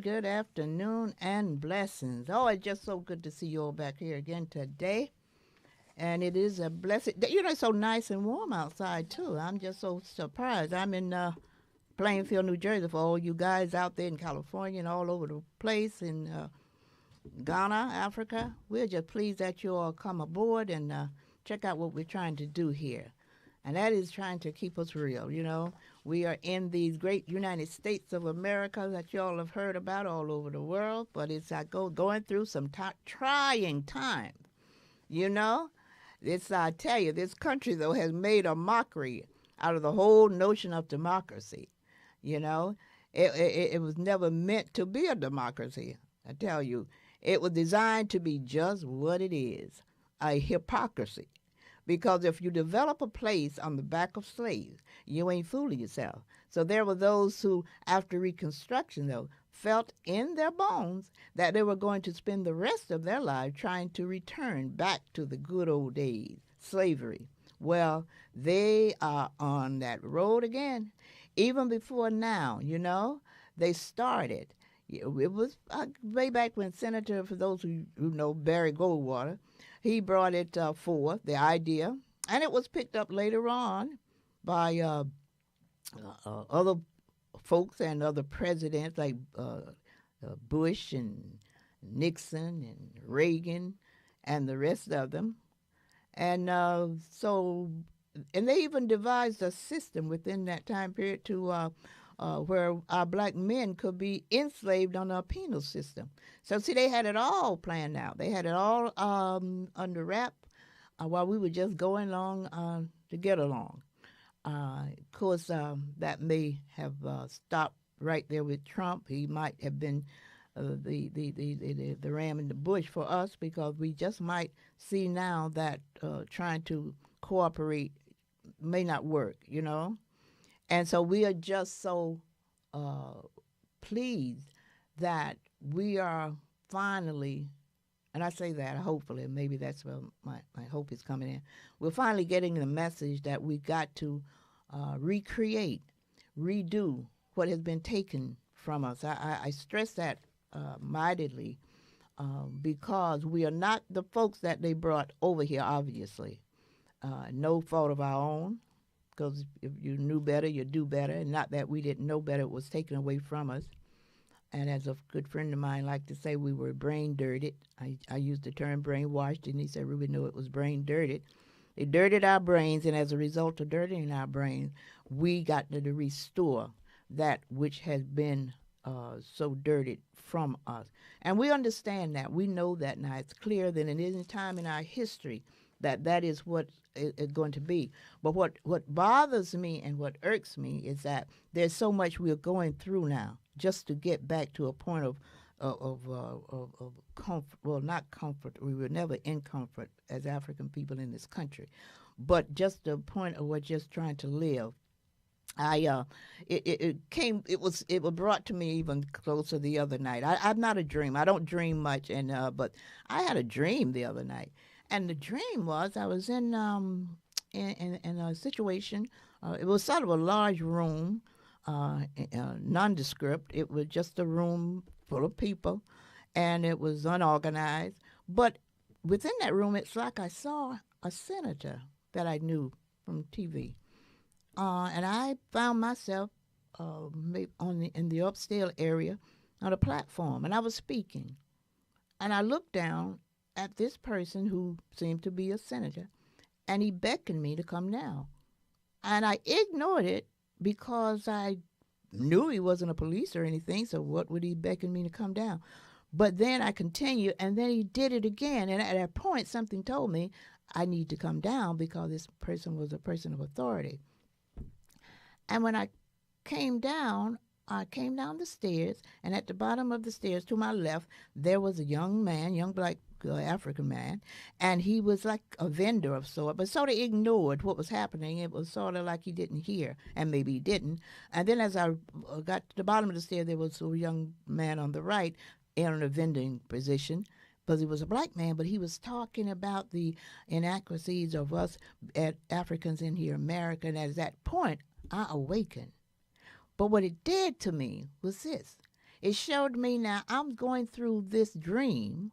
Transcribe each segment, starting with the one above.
Good afternoon, and blessings. Oh, it's just so good to see you all back here again today. And it is a blessing. It's so nice and warm outside, too. I'm just so surprised. I'm in Plainfield, New Jersey, for all you guys out there in California and all over the place in Ghana, Africa. We're just pleased that you all come aboard and check out what we're trying to do here. And that is trying to keep us real. We are in these great United States of America that y'all have heard about all over the world, but it's going through some trying times. I tell you, this country, though, has made a mockery out of the whole notion of democracy. It was never meant to be a democracy, I tell you. It was designed to be just what it is, a hypocrisy. Because if you develop a place on the back of slaves, you ain't fooling yourself. So there were those who, after Reconstruction, though, felt in their bones that they were going to spend the rest of their life trying to return back to the good old days, slavery. Well, they are on that road again. Even before now, they started. It was way back when Senator, for those who know, Barry Goldwater, he brought it forth, the idea, and it was picked up later on by other folks and other presidents like Bush and Nixon and Reagan and the rest of them. And and they even devised a system within that time period to where our black men could be enslaved on a penal system. So, see, they had it all planned out. They had it all under wrap while we were just going along to get along. Of course, that may have stopped right there with Trump. He might have been the ram in the bush for us, because we just might see now that trying to cooperate may not work, And so we are just so pleased that we are finally, and I say that hopefully, maybe that's where my hope is coming in. We're finally getting the message that we got to recreate, redo what has been taken from us. I stress that mightily because we are not the folks that they brought over here, obviously. No fault of our own, because if you knew better, you do better. And not that we didn't know better, it was taken away from us. And as a good friend of mine liked to say, we were brain dirted. I used the term brainwashed, and he said, Ruby knew it was brain dirted. They dirted our brains, and as a result of dirtying our brains, we got to restore that which has been so dirted from us. And we understand that. We know that now. It's clear that in any time in our history that is what it's going to be. But what bothers me and what irks me is that there's so much we're going through now just to get back to a point of comfort. Well, not comfort. We were never in comfort as African people in this country, but just the point of we're just trying to live. It was brought to me even closer the other night. I'm not a dreamer. I don't dream much, but I had a dream the other night, and the dream was I was in a situation. It was sort of a large room, nondescript. It was just a room full of people, and it was unorganized. But within that room, it's like I saw a senator that I knew from TV. And I found myself in the upstairs area on a platform, and I was speaking. And I looked down at this person who seemed to be a senator, and he beckoned me to come down. And I ignored it because I knew he wasn't a police or anything, so what would he beckon me to come down? But then I continued, and then he did it again. And at that point, something told me I need to come down because this person was a person of authority. And when I came down the stairs, and at the bottom of the stairs to my left, there was a young man, young black African man, and he was like a vendor of sort, but sort of ignored what was happening. It was sort of like he didn't hear, and maybe he didn't. And then as I got to the bottom of the stairs, there was a young man on the right in a vending position, because he was a black man, but he was talking about the inaccuracies of us Africans in here, America. And at that point, I awakened. But what it did to me was this. It showed me now I'm going through this dream,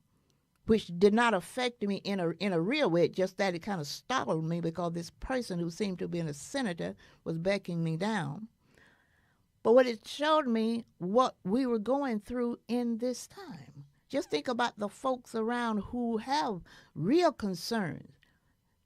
which did not affect me in a real way, just that it kind of startled me because this person who seemed to have been a senator was beckoning me down. But what it showed me, what we were going through in this time. Just think about the folks around who have real concerns.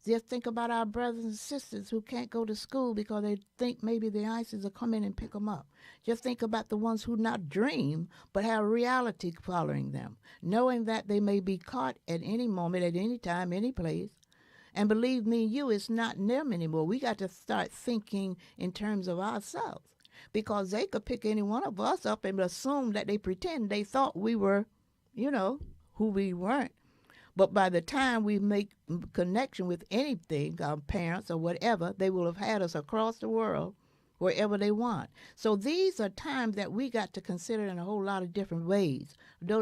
Just think about our brothers and sisters who can't go to school because they think maybe the ISIS will come in and pick them up. Just think about the ones who not dream but have reality following them, knowing that they may be caught at any moment, at any time, any place. And believe me, it's not them anymore. We got to start thinking in terms of ourselves, because they could pick any one of us up and assume that they pretend they thought we were, who we weren't. But by the time we make connection with anything, our parents or whatever, they will have had us across the world wherever they want. So these are times that we got to consider in a whole lot of different ways,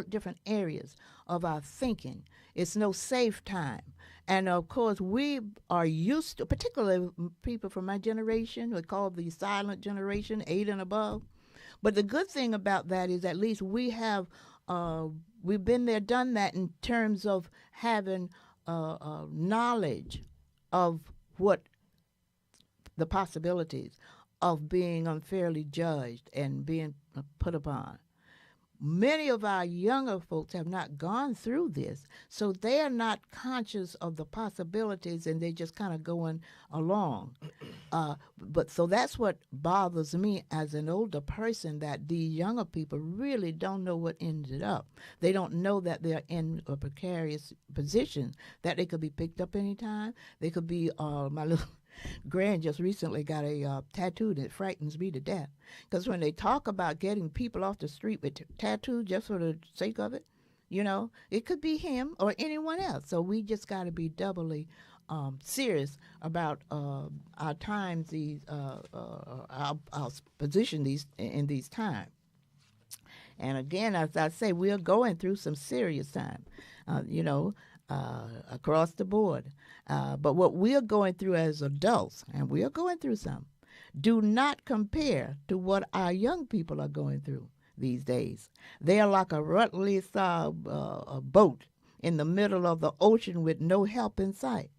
different areas of our thinking. It's no safe time. And of course, we are used to, particularly people from my generation, we call the silent generation, 8 and above. But the good thing about that is at least we have we've been there, done that in terms of having knowledge of what the possibilities of being unfairly judged and being put upon. Many of our younger folks have not gone through this, so they are not conscious of the possibilities, and they're just kind of going along. But so that's what bothers me as an older person, that these younger people really don't know what ended up. They don't know that they're in a precarious position, that they could be picked up anytime. They could be, my little Grand just recently got a tattoo that frightens me to death. Because when they talk about getting people off the street with tattoos just for the sake of it, it could be him or anyone else. So we just got to be doubly serious about our times, our position in these times. And again, as I say, we are going through some serious time, across the board. But what we are going through as adults, and we are going through some, do not compare to what our young people are going through these days. They are like a rutless a boat in the middle of the ocean with no help in sight.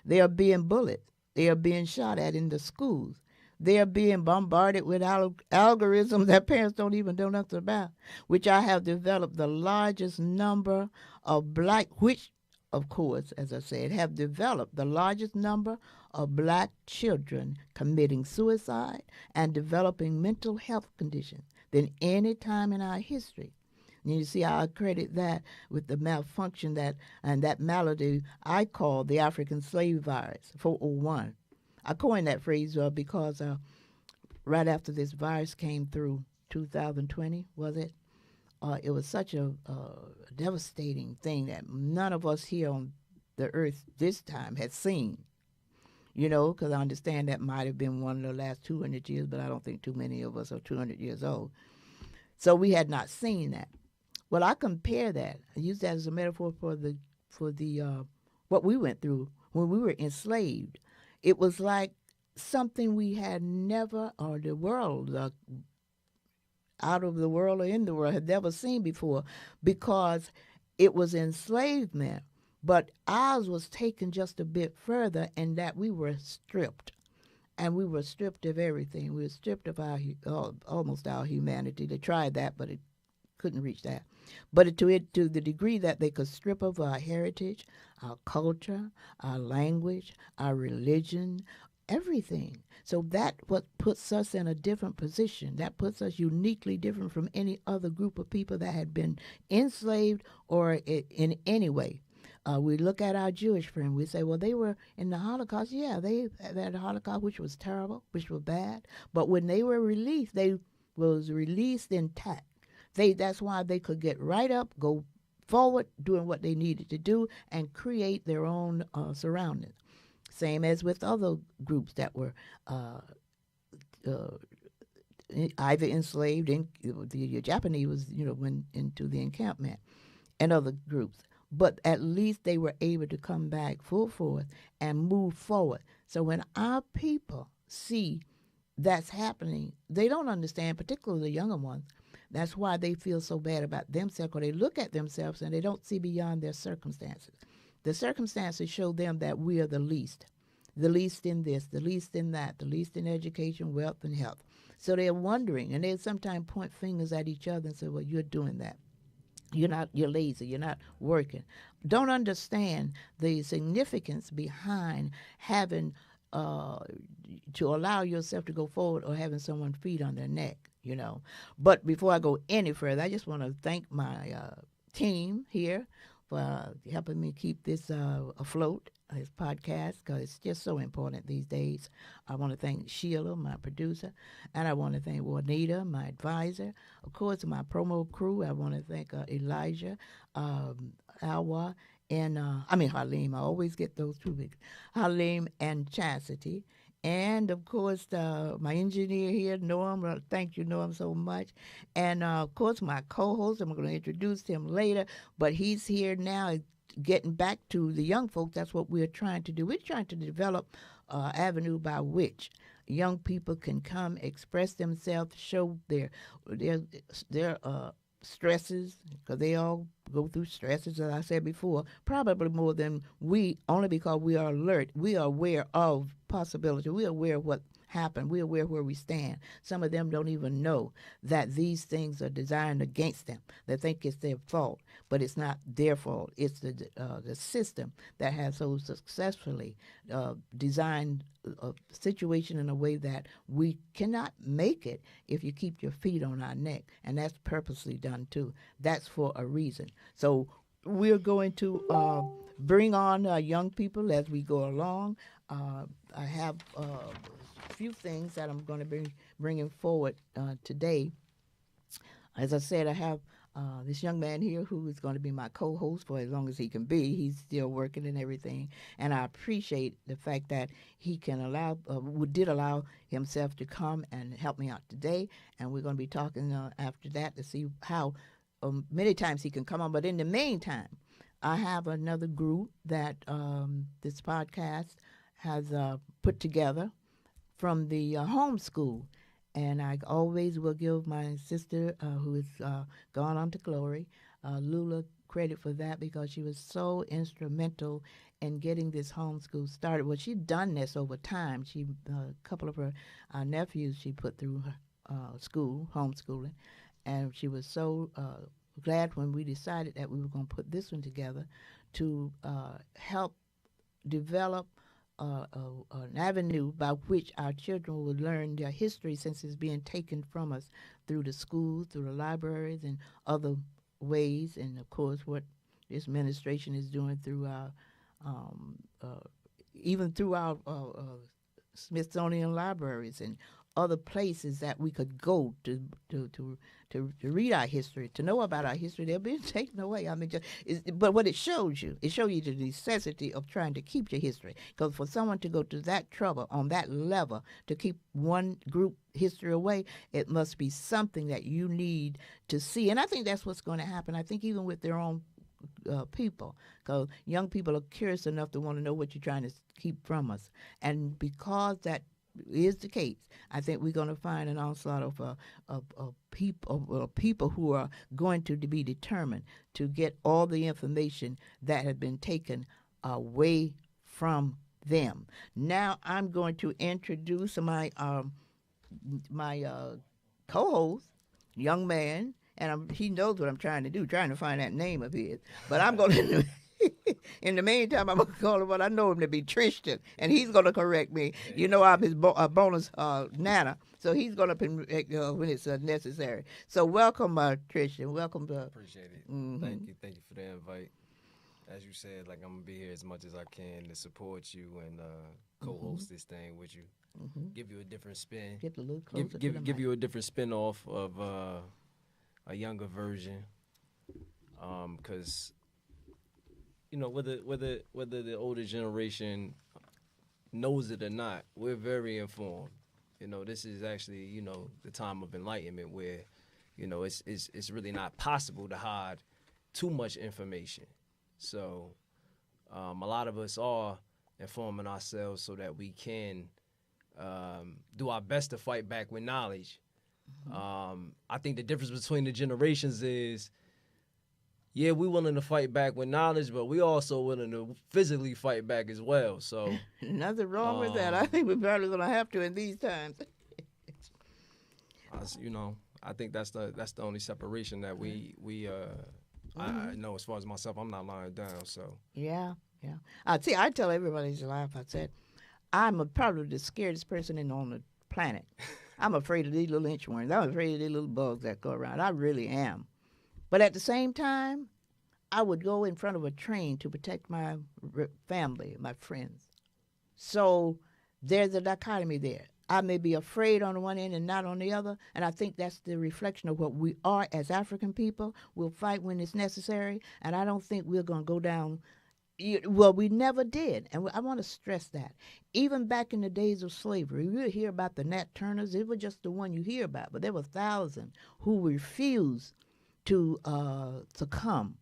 They are being bullied. They are being shot at in the schools. They are being bombarded with algorithms that parents don't even know nothing about, which I have developed the largest number of which, of course, as I said, have developed the largest number of black children committing suicide and developing mental health conditions than any time in our history. And you see, I credit that with the malfunction and that malady I call the African slave virus, 401. I coined that phrase because right after this virus came through, 2020, was it? It was such a devastating thing that none of us here on the earth this time had seen, because I understand that might have been one of the last 200 years, but I don't think too many of us are 200 years old. So we had not seen that. Well, I compare that. I use that as a metaphor for the what we went through when we were enslaved. It was like something we had never, or the world, out of the world or in the world, had never seen before, because it was enslavement. But ours was taken just a bit further, in that we were stripped. And we were stripped of everything. We were stripped of almost our humanity. They tried that, but it couldn't reach that. But to the degree that they could strip of our heritage, our culture, our language, our religion, everything. So that what puts us in a different position. That puts us uniquely different from any other group of people that had been enslaved or in any way. We look at our Jewish friend. We say, well, they were in the Holocaust. Yeah, they had the Holocaust, which was terrible, which was bad. But when they were released, they was released intact. That's why they could get right up, go forward, doing what they needed to do, and create their own surroundings. Same as with other groups that were uh, uh, either enslaved, in the Japanese was, went into the encampment, and other groups. But at least they were able to come back full force and move forward. So when our people see that's happening, they don't understand, particularly the younger ones. That's why they feel so bad about themselves, because they look at themselves and they don't see beyond their circumstances. The circumstances show them that we are the least in this, the least in that, the least in education, wealth, and health. So they're wondering, and they sometimes point fingers at each other and say, well, you're doing that. You're lazy, you're not working. Don't understand the significance behind having to allow yourself to go forward or having someone feet on their neck. But before I go any further, I just want to thank my team here for helping me keep this afloat, this podcast, because it's just so important these days. I want to thank Sheila, my producer, and I want to thank Juanita, my advisor. Of course, my promo crew. I want to thank Elijah, Alwa, and Halim. I always get those two big. Halim and Chastity. And, of course, my engineer here, Norm. Thank you, Norm, so much. And, of course, my co-host. I'm going to introduce him later. But he's here now getting back to the young folks. That's what we're trying to do. We're trying to develop an avenue by which young people can come, express themselves, show their stresses, because they all go through stresses, as I said before, probably more than we, only because we are alert. We are aware of possibility. We are aware of what happened. We are aware of where we stand. Some of them don't even know that these things are designed against them. They think it's their fault, but it's not their fault. It's the system that has so successfully designed a situation in a way that we cannot make it if you keep your feet on our neck, and that's purposely done too. That's for a reason. So we're going to bring on young people as we go along. I have a few things that I'm going to be bringing forward today. As I said, I have this young man here who is going to be my co-host for as long as he can be. He's still working and everything, and I appreciate the fact that he can did allow himself to come and help me out today. And we're going to be talking after that to see how many times he can come on. But in the meantime, I have another group that this podcast has put together from the homeschool. And I always will give my sister, who is gone on to glory, Lula, credit for that, because she was so instrumental in getting this homeschool started. Well, she'd done this over time. A couple of her nephews she put through school, homeschooling, and she was so glad when we decided that we were going to put this one together to help develop an avenue by which our children will learn their history, since it's being taken from us through the schools, through the libraries, and other ways. And, of course, what this administration is doing through our, even through our Smithsonian libraries and other places that we could go to read our history, to know about our history. They're being taken away. But what it shows you the necessity of trying to keep your history. Because for someone to go to that trouble on that level to keep one group history away, it must be something that you need to see. And I think that's what's going to happen. I think even with their own people, because young people are curious enough to want to know what you're trying to keep from us. And because that is the case, I think we're going to find an onslaught of people who are going to be determined to get all the information that had been taken away from them. Now I'm going to introduce my co-host, young man, and he knows what I'm trying to do, trying to find that name of his. But I'm going to In the meantime, I'm gonna call him what I know him to be, Tristan, and he's gonna correct me. You know, I'm his bonus nana, so he's gonna when it's necessary. So welcome, Tristan. Welcome to. Appreciate it. Mm-hmm. Thank you for the invite. As you said, like, I'm gonna be here as much as I can to support you and co-host this thing with you. Give you a different spin. Get a little closer to the Give mic. you a different spin off of a younger version. Because you know, whether the older generation knows it or not, we're very informed. You know, this is actually, you know, the time of enlightenment where, you know, it's really not possible to hide too much information. So a lot of us are informing ourselves so that we can do our best to fight back with knowledge. I think the difference between the generations is, yeah, we willing to fight back with knowledge, but we also willing to physically fight back as well. So Nothing wrong with that. I think we're probably gonna have to in these times. you know, I think that's the only separation that we I know. As far as myself, I'm not lying down. So Yeah. I tell everybody to laugh. I said, I'm probably the scariest person on the planet. I'm afraid of these little inchworms. I'm afraid of these little bugs that go around. I really am. But at the same time, I would go in front of a train to protect my family, my friends. So there's a dichotomy there. I may be afraid on the one end and not on the other, and I think that's the reflection of what we are as African people. We'll fight when it's necessary, and I don't think we're going to go down. Well, we never did, and I want to stress that. Even back in the days of slavery, you hear about the Nat Turners. It was just the one you hear about, but there were thousands who refused to come.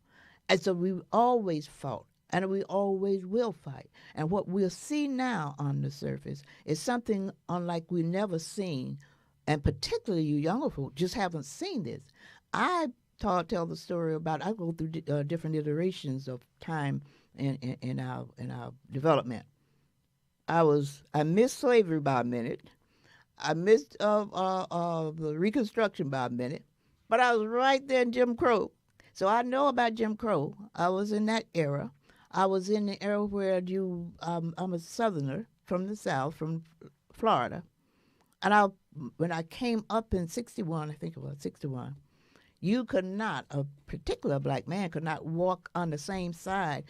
And so we always fought, and we always will fight. And what we'll see now on the surface is something unlike we've never seen, and particularly you younger folk just haven't seen this. I tell the story about, I go through different iterations of time in our development. I missed slavery by a minute. I missed the Reconstruction by a minute. But I was right there in Jim Crow. So I know about Jim Crow. I was in that era. I was in the era where I'm a Southerner from the South, from Florida. And when I came up in 61, I think it was 61, you could not, a particular black man could not walk on the same side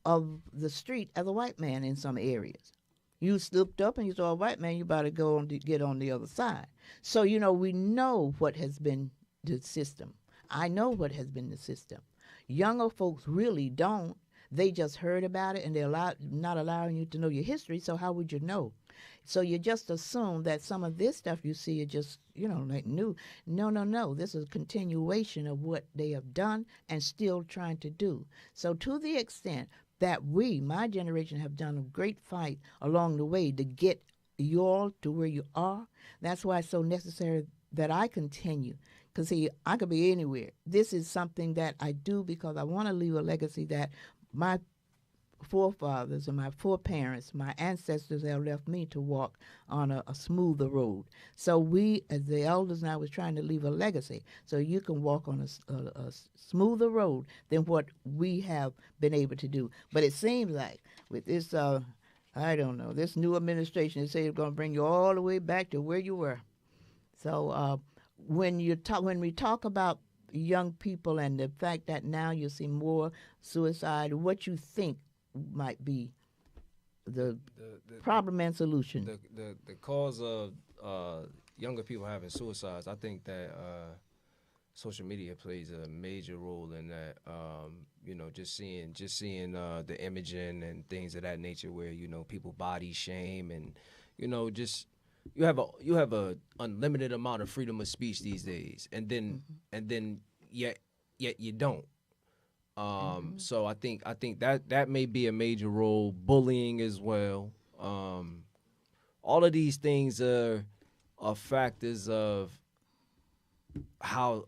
of the street as a white man in some areas. You looked up and you saw a white man, you better get on the other side. So, you know, we know what has been the system. I know what has been the system. Younger folks really don't. They just heard about it, and they're not allowing you to know your history, so how would you know? So you just assume that some of this stuff you see is just, you know, like new. No. This is a continuation of what they have done and still trying to do. So to the extent that my generation, have done a great fight along the way to get you all to where you are, that's why it's so necessary that I continue. Because, see, I could be anywhere. This is something that I do because I want to leave a legacy that my forefathers and my foreparents, my ancestors have left me to walk on a smoother road. So we, as the elders, and I was trying to leave a legacy so you can walk on a smoother road than what we have been able to do. But it seems like with this, I don't know, this new administration, they say it's going to bring you all the way back to where you were. So when we talk about young people and the fact that now you see more suicide, what you think might be the problem and solution? The cause of younger people having suicides, I think that social media plays a major role in that. You know, just seeing the imaging and things of that nature, where, you know, people body shame, and, you know, just you have a unlimited amount of freedom of speech these days, and then yet you don't. So I think that may be a major role. Bullying as well. All of these things are factors of how,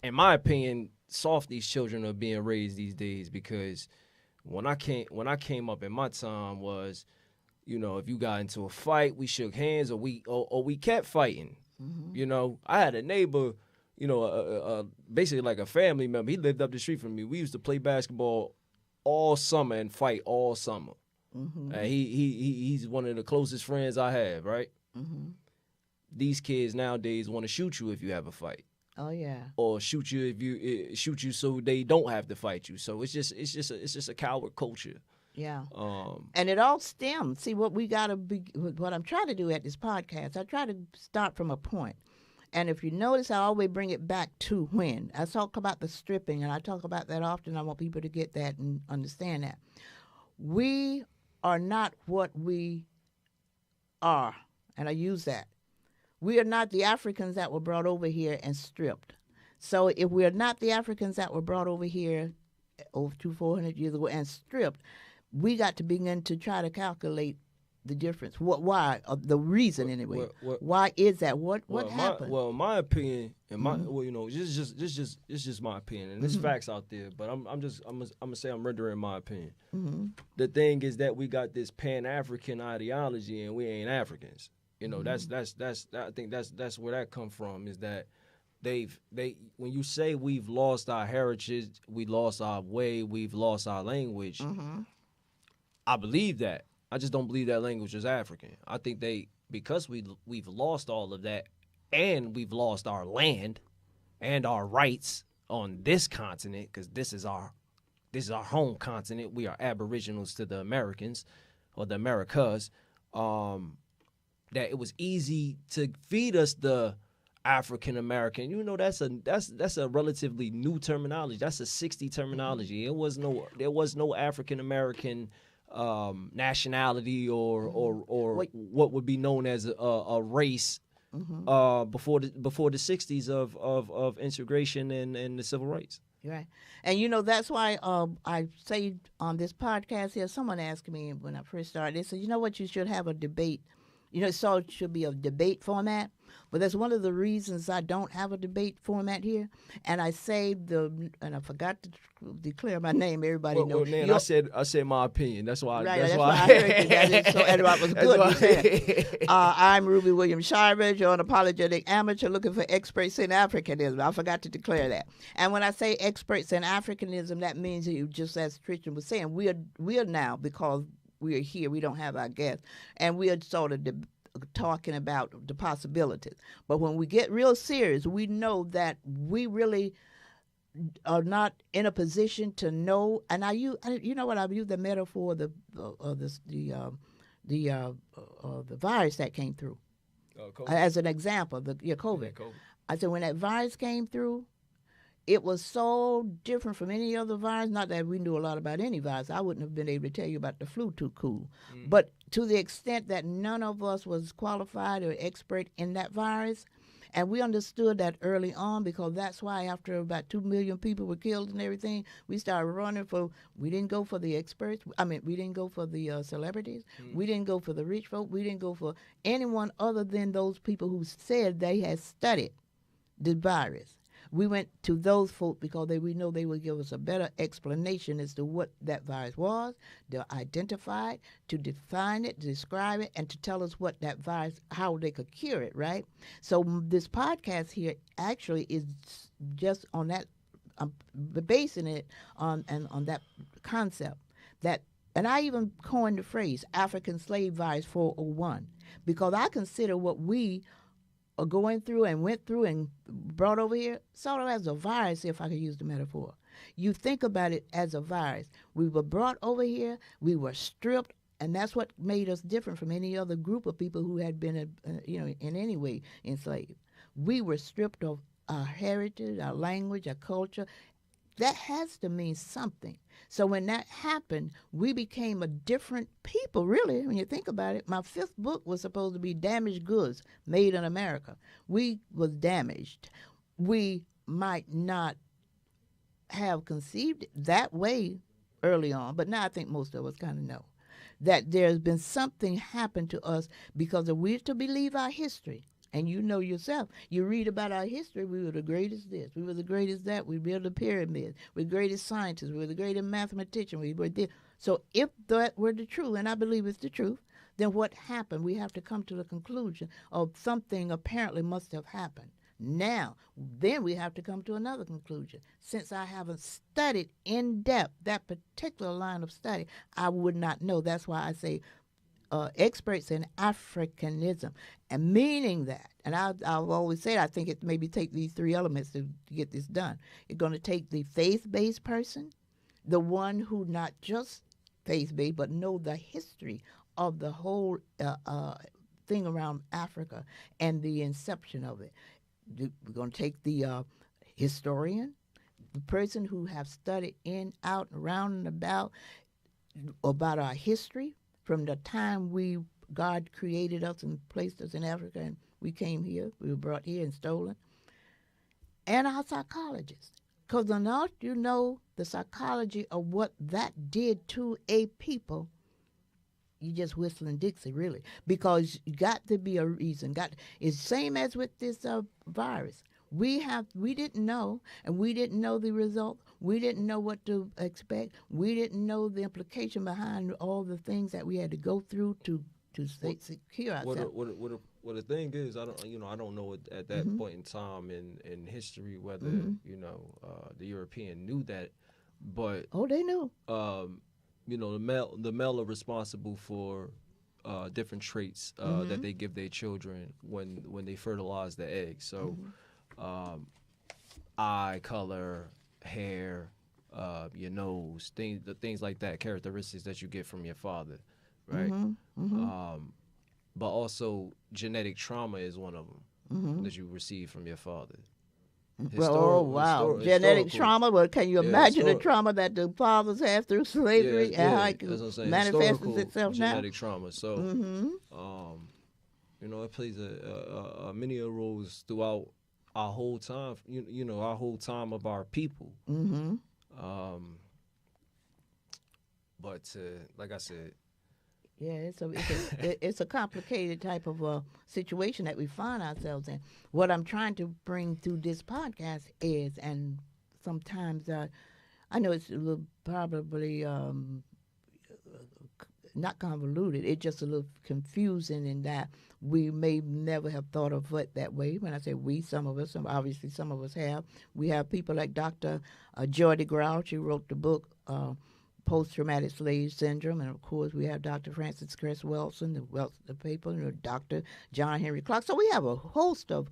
in my opinion, soft these children are being raised these days. Because when I came up in my time was, you know, if you got into a fight, we shook hands, or we kept fighting. You know, I had a neighbor, you know, basically like a family member. He lived up the street from me. We used to play basketball all summer and fight all summer. He's one of the closest friends I have, right? These kids nowadays want to shoot you if you have a fight. Oh yeah. Or shoot you if you shoot you so they don't have to fight you. So it's just a coward culture. Yeah. And it all stems. See, what I'm trying to do at this podcast, I try to start from a point. And if you notice, I always bring it back to when. I talk about the stripping, and I talk about that often. I want people to get that and understand that. We are not what we are. And I use that. We are not the Africans that were brought over here and stripped. So if we're not the Africans that were brought over here over 400 years ago and stripped, we got to begin to try to calculate the difference. Why? The reason, anyway. Why is that? What happened? My opinion, and it's just my opinion, and there's facts out there. But I'm gonna say I'm rendering my opinion. The thing is that we got this Pan-African ideology, and we ain't Africans. That's I think that's where that come from. Is that when you say we've lost our heritage, we lost our way, we've lost our language. I believe that. I just don't believe that language is African. I think because we've lost all of that, and we've lost our land and our rights on this continent, because this is our home continent. We are aboriginals to the Americans or the Americas. That it was easy to feed us the African American. That's a relatively new terminology. That's a 60 terminology. There was no African American nationality or what would be known as a race before the 60s of integration and the civil rights. Right. And that's why I say on this podcast here, someone asked me when I first started, they said, what, you should have a debate. So it should be a debate format. But that's one of the reasons I don't have a debate format here. And I say and I forgot to declare my name. Everybody knows. Nan, I said my opinion. That's why. Right. That's why I heard you. That was good. I'm Ruby Williams Shivers, your unapologetic amateur looking for experts in Africanism. I forgot to declare that. And when I say experts in Africanism, that means you, just as Tristan was saying, we are now, because we are here, we don't have our guests, and we are sort of talking about the possibilities. But when we get real serious, we know that we really are not in a position to know. And I use the metaphor of the virus that came through as an example. COVID. Yeah, COVID. I said when that virus came through, it was so different from any other virus. Not that we knew a lot about any virus. I wouldn't have been able to tell you about the flu too cool. But to the extent that none of us was qualified or expert in that virus, and we understood that early on, because that's why after about 2 million people were killed and everything, we started running we didn't go for the experts. We didn't go for the celebrities. We didn't go for the rich folk. We didn't go for anyone other than those people who said they had studied the virus. We went to those folk because we know they would give us a better explanation as to what that virus was, to identify it, to define it, to describe it, and to tell us what that virus, how they could cure it, right? So this podcast here actually is just on that, basing it on that concept. And I even coined the phrase African Slave Virus 401, because I consider what we are going through and went through and brought over here sort of as a virus, if I could use the metaphor. You think about it as a virus. We were brought over here, we were stripped, and that's what made us different from any other group of people who had been, in any way enslaved. We were stripped of our heritage, our language, our culture. That has to mean something. So when that happened, we became a different people, really, when you think about it. My 5th book was supposed to be Damaged Goods, Made in America. We was damaged. We might not have conceived it that way early on, but now I think most of us kind of know that there's been something happen to us because if we're to believe our history. And you know yourself, you read about our history, we were the greatest this, we were the greatest that, we built the pyramids, we're the greatest scientists, we were the greatest mathematicians, we were this. So if that were the truth, and I believe it's the truth, then what happened? We have to come to the conclusion of something apparently must have happened Now, then we have to come to another conclusion. Since I haven't studied in depth that particular line of study, I would not know. That's why I say experts in Africanism, and meaning that, and I've always said I think it maybe take these three elements to get this done. It's going to take the faith-based person, the one who not just faith-based but know the history of the whole thing around Africa and the inception of it. We're going to take the historian, the person who have studied in, out, around, and about our history from the time God created us and placed us in Africa and we came here, we were brought here and stolen, and our psychologists. Because enough you know the psychology of what that did to a people, you just whistling Dixie, really. Because you got to be a reason. It's same as with this virus. We didn't know, and we didn't know the result. We didn't know what to expect. We didn't know the implication behind all the things that we had to go through to secure ourselves. Well, the thing is, I don't know at that point in time in history whether the European knew that, but they knew. The male are responsible for different traits that they give their children when they fertilize the egg. So, eye color, hair, your nose, things like that, characteristics that you get from your father, right? But also genetic trauma is one of them that you receive from your father. Genetic trauma. Well, can you imagine the trauma that the fathers have through slavery and how it manifests itself now? Genetic trauma. So, it plays many roles throughout our whole time. Our whole time of our people. But like I said. Yeah, it's a complicated type of situation that we find ourselves in. What I'm trying to bring through this podcast is, and sometimes I know it's a little probably not convoluted. It's just a little confusing in that we may never have thought of it that way. When I say we, some of us, obviously some of us have. We have people like Dr. Joy DeGrouch, who wrote the book Post-Traumatic Slave Syndrome, and of course we have Dr. Francis Cress Wilson, the people, Dr. John Henry Clark. So we have a host of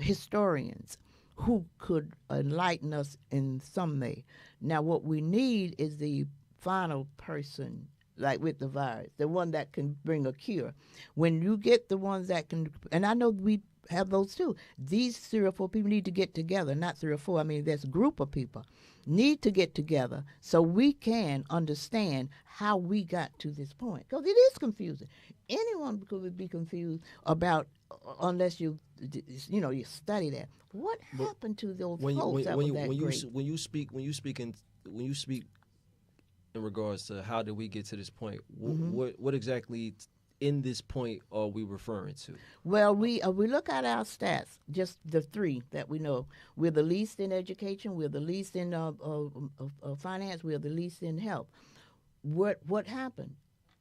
historians who could enlighten us in some way. Now, what we need is the final person, like with the virus, the one that can bring a cure. When you get the ones that can, and I know we have those too. These 3 or 4 people need to get together, not 3 or 4. I mean, there's a group of people need to get together so we can understand how we got to this point. Because it is confusing. Anyone could be confused about, unless you study that. What happened to those folks that were that great? When you speak in regards to how did we get to this point, what exactly in this point are we referring to? Well, we look at our stats, just the 3 that we know. We're the least in education. We're the least in finance. We're the least in health. What happened?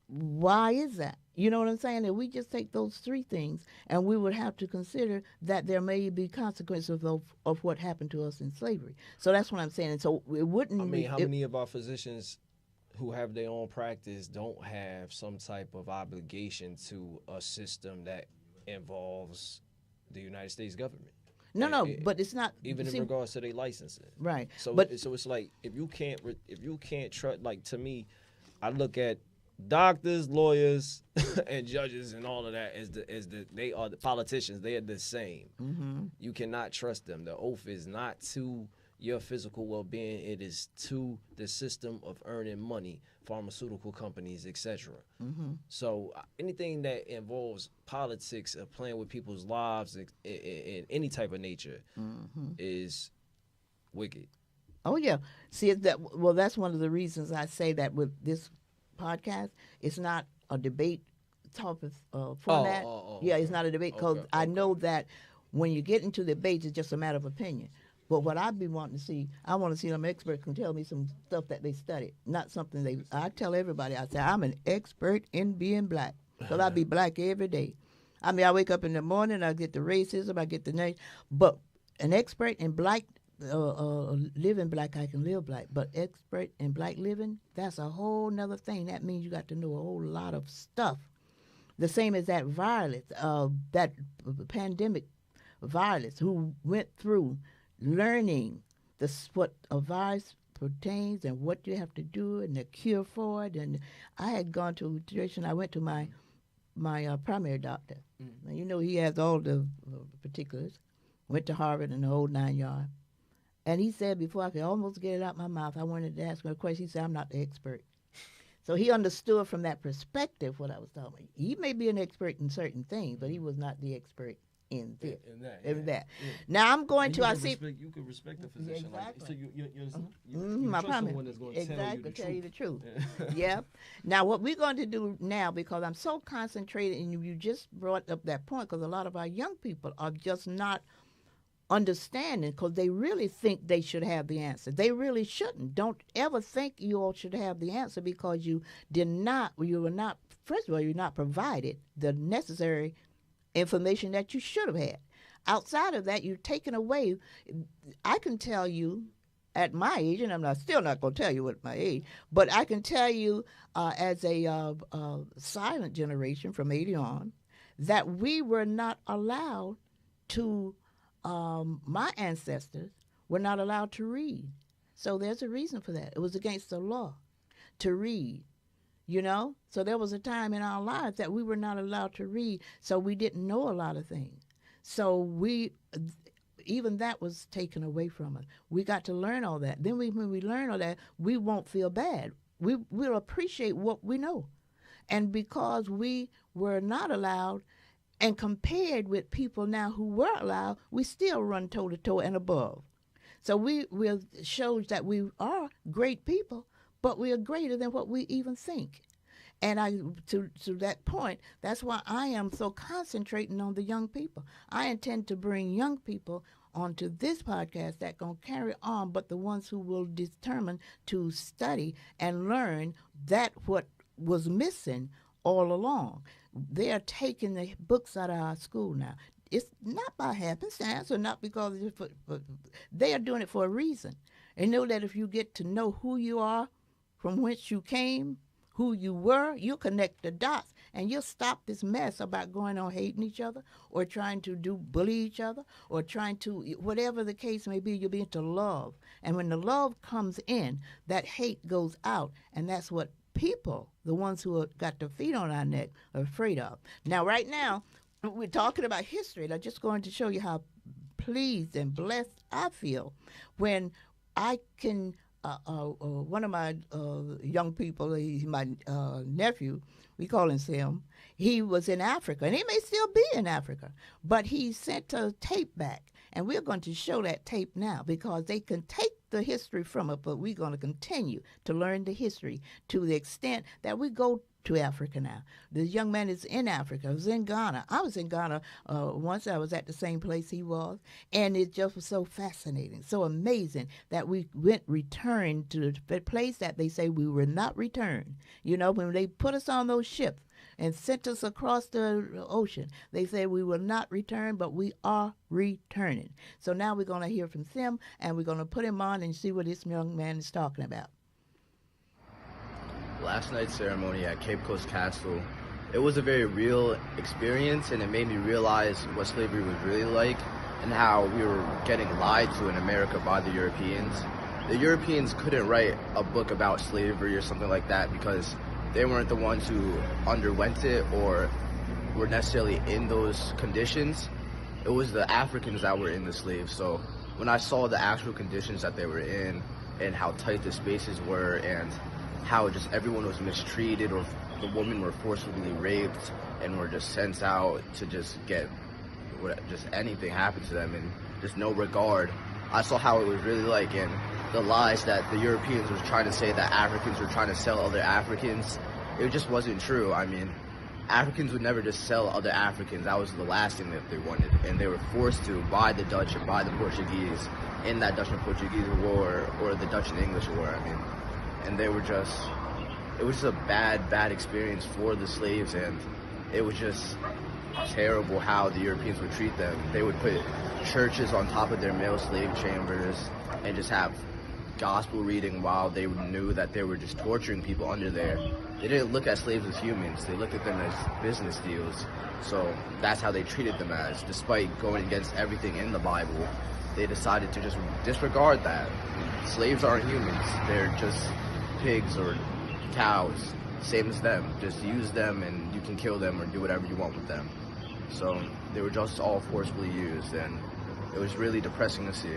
Why is that? You know what I'm saying? If we just take those 3 things, and we would have to consider that there may be consequences of what happened to us in slavery. So that's what I'm saying. And so it wouldn't. I mean, how many of our physicians who have their own practice don't have some type of obligation to a system that involves the United States government? But it's not even in regards to their licensing, right? So it's like if you can't trust. Like, to me, I look at doctors, lawyers, and judges, and all of that as they are the politicians. They are the same. You cannot trust them. The oath is not to your physical well-being, it is to the system of earning money, pharmaceutical companies, etc. So anything that involves politics or playing with people's lives in any type of nature is wicked. Oh yeah. See, that's one of the reasons I say that with this podcast, it's not a debate topic format. It's not a debate, because I know that when you get into debates, it's just a matter of opinion. But what I'd be wanting to see, I want to see them experts can tell me some stuff that they studied, not something I tell everybody. I say, I'm an expert in being black, because I be black every day. I mean, I wake up in the morning, I get the racism, I get the name, but an expert in black living black, I can live black, but expert in black living, that's a whole nother thing. That means you got to know a whole lot of stuff. The same as that virus, that pandemic virus, who went through learning what a virus pertains and what you have to do and the cure for it. And I had gone to a situation, I went to my primary doctor. Now, you know, he has all the particulars. Went to Harvard and the whole 9 yards. And he said, before I could almost get it out my mouth, I wanted to ask him a question. He said, I'm not the expert. So he understood from that perspective what I was talking about. He may be an expert in certain things, but he was not the expert in this. In that. Yeah. Now I'm going to, you could respect the physician. Exactly. Like, so you my trust someone that's going to tell you the truth. Yeah. Now what we're going to do now, because I'm so concentrated, and you just brought up that point, because a lot of our young people are just not understanding, because they really think they should have the answer. They really shouldn't. Don't ever think you all should have the answer, because you were not, first of all, you're not provided the necessary information that you should have had. Outside of that, you're taken away. I can tell you at my age, and I'm still not going to tell you at my age, but I can tell you as a silent generation from 80 on, that we were not allowed to my ancestors were not allowed to read. So there's a reason for that. It was against the law to read, you know? So there was a time in our lives that we were not allowed to read, so we didn't know a lot of things. So even that was taken away from us. We got to learn all that. Then when we learn all that, we won't feel bad. We'll appreciate what we know. And because we were not allowed, and compared with people now who were allowed, we still run toe-to-toe and above. So we shows that we are great people, but we are greater than what we even think. And to that point, that's why I am so concentrating on the young people. I intend to bring young people onto this podcast that going to carry on, but the ones who will determine to study and learn that what was missing all along. They are taking the books out of our school now. It's not by happenstance or not because they are doing it for a reason. They know that if you get to know who you are, from whence you came, who you were, you'll connect the dots, and you'll stop this mess about going on hating each other or trying to bully each other or trying to, whatever the case may be, you'll be into love. And when the love comes in, that hate goes out, and that's what people, the ones who have got their feet on our neck, are afraid of. Now, right now, we're talking about history, and I'm just going to show you how pleased and blessed I feel when I can, one of my young people, he's my nephew, we call him Sam, he was in Africa, and he may still be in Africa, but he sent a tape back. And we're going to show that tape now, because they can take the history from it, but we're going to continue to learn the history to the extent that we go to Africa now. This young man is in Africa. I was in Ghana. I was in Ghana once. I was at the same place he was, and it just was so fascinating, so amazing that we returned to the place that they say we were not returned. You know, when they put us on those ships and sent us across the ocean, they said we will not return, but we are returning. So now we're going to hear from Sim, and we're going to put him on and see what this young man is talking about. Last night's ceremony at Cape Coast Castle, it was a very real experience, and it made me realize what slavery was really like and how we were getting lied to in America by the Europeans. The Europeans couldn't write a book about slavery or something like that because they weren't the ones who underwent it or were necessarily in those conditions. It was the Africans that were in the slaves. So when I saw the actual conditions that they were in and how tight the spaces were and how just everyone was mistreated, or the women were forcibly raped and were just sent out to just get just anything happen to them and just no regard, I saw how it was really like, and the lies that the Europeans were trying to say that Africans were trying to sell other Africans, it just wasn't true. I mean, Africans would never just sell other Africans. That was the last thing that they wanted, and they were forced to by the Dutch and by the Portuguese in that Dutch and Portuguese War, or the Dutch and English War. I mean, and they were just, it was just a bad experience for the slaves, and it was just terrible how the Europeans would treat them. They would put churches on top of their male slave chambers and just have gospel reading while they knew that they were just torturing people under there. They didn't look at slaves as humans. They looked at them as business deals. So that's how they treated them as. Despite going against everything in the Bible, they decided to just disregard that. Slaves aren't humans. They're just pigs or cows, same as them. Just use them and you can kill them or do whatever you want with them. So they were just all forcibly used, and it was really depressing to see.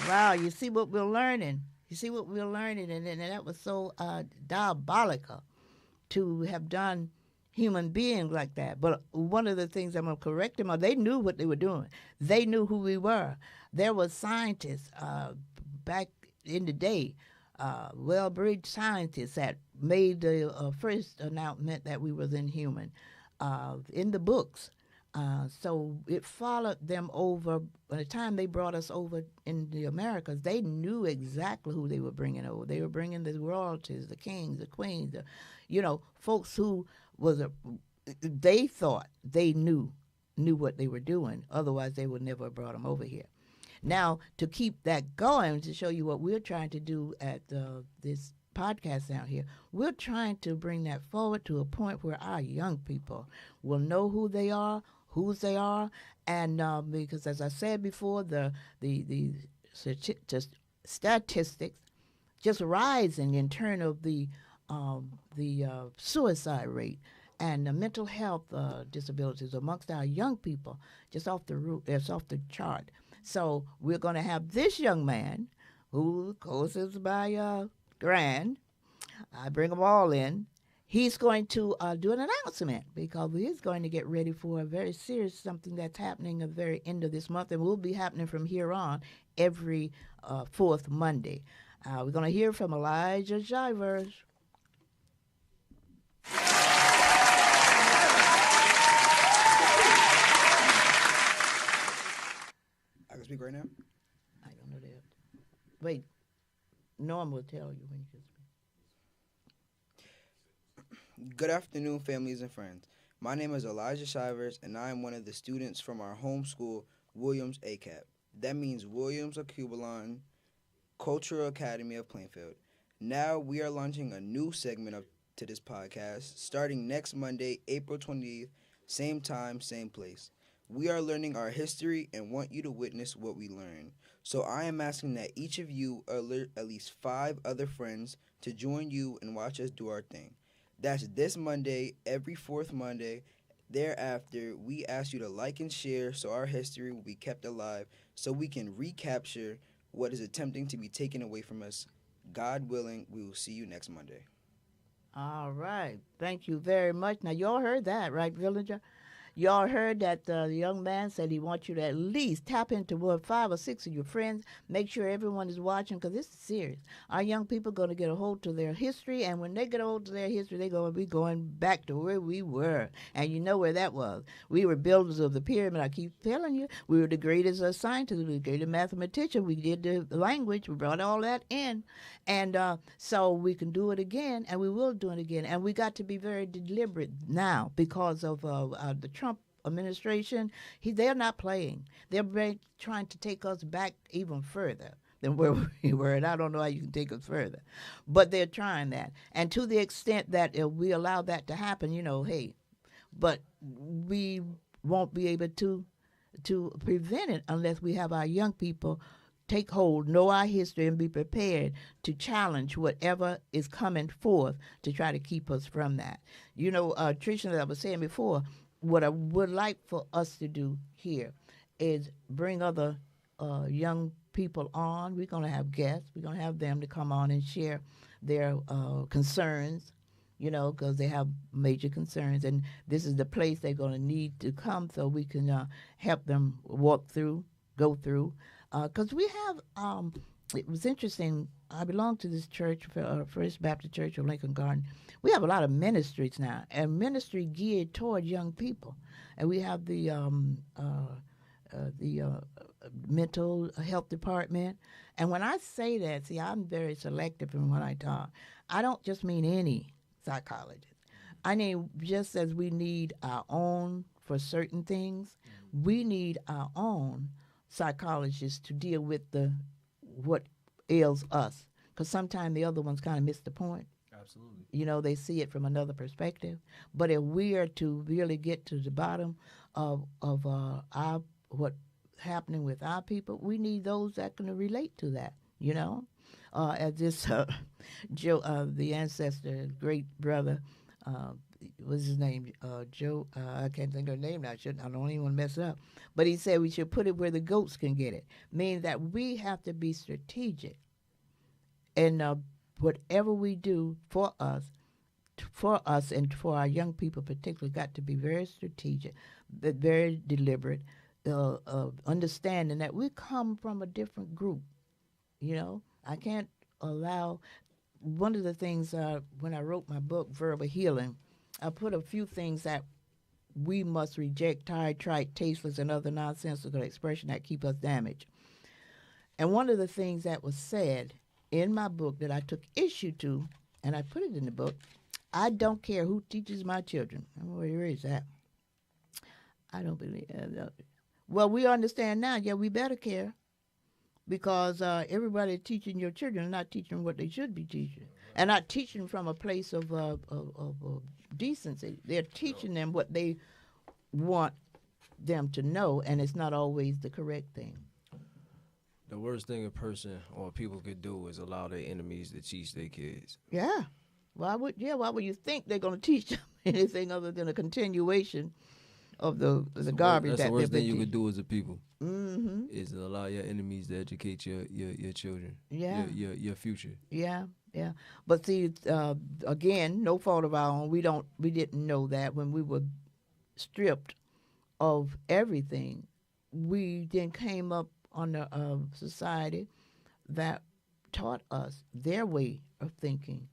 Wow, you see what we're learning. You see what we're learning, and that was so diabolical to have done human beings like that. But one of the things I'm going to correct them on, they knew what they were doing. They knew who we were. There were scientists back in the day, well-bred scientists that made the first announcement that we was inhuman in the books. So it followed them over. By the time they brought us over in the Americas, they knew exactly who they were bringing over. They were bringing the royalties, the kings, the queens, folks who they thought they knew what they were doing. Otherwise, they would never have brought them over here. Now, to keep that going, to show you what we're trying to do at this podcast out here, we're trying to bring that forward to a point where our young people will know who they are, whose they are, and because, as I said before, the statistics just rising in terms of the suicide rate and the mental health disabilities amongst our young people, just off the roof, it's off the chart. So we're going to have this young man, who of course is my grand. I bring them all in. He's going to do an announcement because he's going to get ready for a very serious something that's happening at the very end of this month, and will be happening from here on every fourth Monday. We're going to hear from Elijah Shivers. I can speak right now? I don't know that. Wait, Norm will tell you when you can speak. Good afternoon, families and friends. My name is Elijah Shivers, and I am one of the students from our home school, Williams ACAP. That means Williams Acubalon Cultural Academy of Plainfield. Now we are launching a new segment to this podcast starting next Monday, April 28th, same time, same place. We are learning our history and want you to witness what we learn. So I am asking that each of you alert at least 5 other friends to join you and watch us do our thing. That's this Monday, every fourth Monday. Thereafter, we ask you to like and share so our history will be kept alive so we can recapture what is attempting to be taken away from us. God willing, we will see you next Monday. All right. Thank you very much. Now, y'all heard that, right, Villager? Y'all heard that the young man said he wants you to at least tap into 5 or 6 of your friends. Make sure everyone is watching because this is serious. Our young people are going to get a hold to their history, and when they get a hold to their history, they're going to be going back to where we were. And you know where that was. We were builders of the pyramid. I keep telling you, we were the greatest scientists, we were the greatest mathematicians. We did the language. We brought all that in. And so we can do it again, and we will do it again. And we got to be very deliberate now because of the Trump administration. They're not playing. They're trying to take us back even further than where we were, and I don't know how you can take us further. But they're trying that. And to the extent that we allow that to happen, hey, but we won't be able to prevent it unless we have our young people take hold, know our history, and be prepared to challenge whatever is coming forth to try to keep us from that. Tricia, that I was saying before, what I would like for us to do here is bring other young people on. We're going to have guests. We're going to have them to come on and share their concerns, because they have major concerns. And this is the place they're going to need to come so we can help them go through. Because we have, it was interesting, I belong to this church, First Baptist Church of Lincoln Garden. We have a lot of ministries now, and ministry geared toward young people. And we have the mental health department. And when I say that, see, I'm very selective in what I talk. I don't just mean any psychologist. I mean, just as we need our own for certain things, we need our own psychologists to deal with what ails us. Because sometimes the other ones kind of miss the point. Absolutely. You know, they see it from another perspective. But if we are to really get to the bottom of our what happening with our people, we need those that can relate to that. You know, as this Joe, the ancestor, great brother, what's his name? Joe. I can't think of her name now. I don't even want to mess it up. But he said we should put it where the goats can get it. Meaning that we have to be strategic. And whatever we do for us and for our young people particularly, got to be very strategic, but very deliberate, understanding that we come from a different group. You know, I can't allow. One of the things when I wrote my book, Verbal Healing, I put a few things that we must reject: tired, trite, tasteless, and other nonsensical expression that keep us damaged. And one of the things that was said in my book that I took issue to, and I put it in the book, I don't care who teaches my children. Where is that? I don't believe. Well, we understand now. Yeah, we better care, because everybody teaching your children are not teaching what they should be teaching, and not teaching from a place of decency. They're teaching them what they want them to know, and it's not always the correct thing. The worst thing a person or people could do is allow their enemies to teach their kids. Yeah. Why would you think they're going to teach them anything other than a continuation of the garbage That's that the worst they've thing you been could do as a people. Mm-hmm. Is to allow your enemies to educate your children. Yeah. Your future. Yeah, yeah. But see, again, no fault of our own. We didn't know that when we were stripped of everything. We then came up on a society that taught us their way of thinking,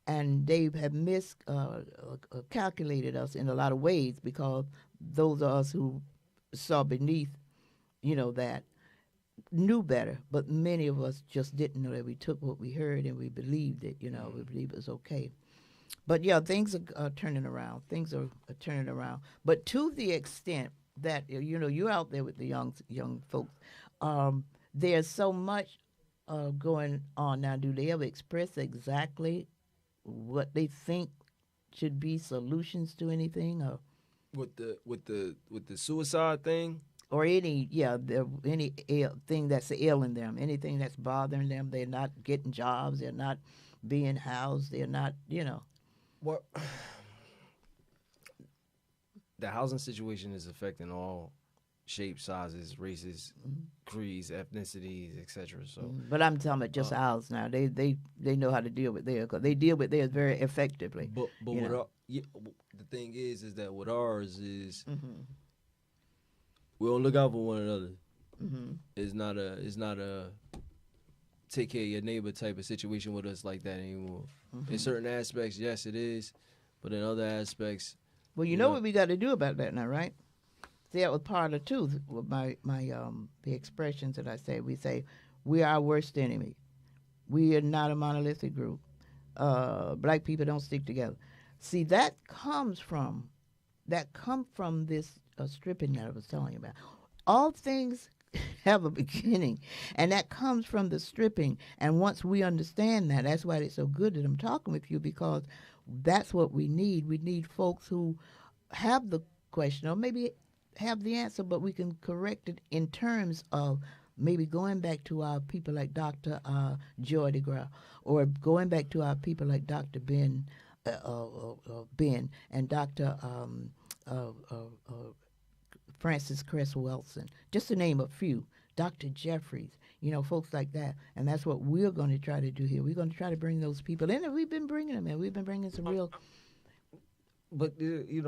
and they have miscalculated us in a lot of ways, because those of us who saw beneath, that knew better, but many of us just didn't know that. We took what we heard and we believed it, we believed it was okay. But yeah, things are turning around. Things are turning around. But to the extent that, you're out there with the young folks, there's so much going on now. Do they ever express exactly what they think should be solutions to anything, or With the suicide thing? or any thing that's ailing them, anything that's bothering them? They're not getting jobs. They're not being housed. They're not, What? The housing situation is affecting all shapes, sizes, races, creeds, ethnicities, etc. So, but I'm talking about just ours now. They know how to deal with theirs, because they deal with theirs very effectively. but the thing is that with ours is we don't look out for one another. It's not a take care of your neighbor type of situation with us like that anymore. In certain aspects, yes, it is, but in other aspects, Well, you know what we got to do about that now, right? See, that was part of too. With my the expressions that I say, we say we are our worst enemy. We are not a monolithic group. Black people don't stick together. See, that comes from this stripping that I was telling you about. All things have a beginning, and that comes from the stripping. And once we understand that, that's why it's so good that I'm talking with you, because that's what we need. We need folks who have the question, or maybe have the answer, but we can correct it in terms of maybe going back to our people like Dr. Joy DeGraw, or going back to our people like Dr. Ben and Dr. Francis Cress Wilson, just to name a few, Dr. Jeffries, folks like that. And that's what we're going to try to do here. We're going to try to bring those people in, and we've been bringing them in. We've been bringing some real... But it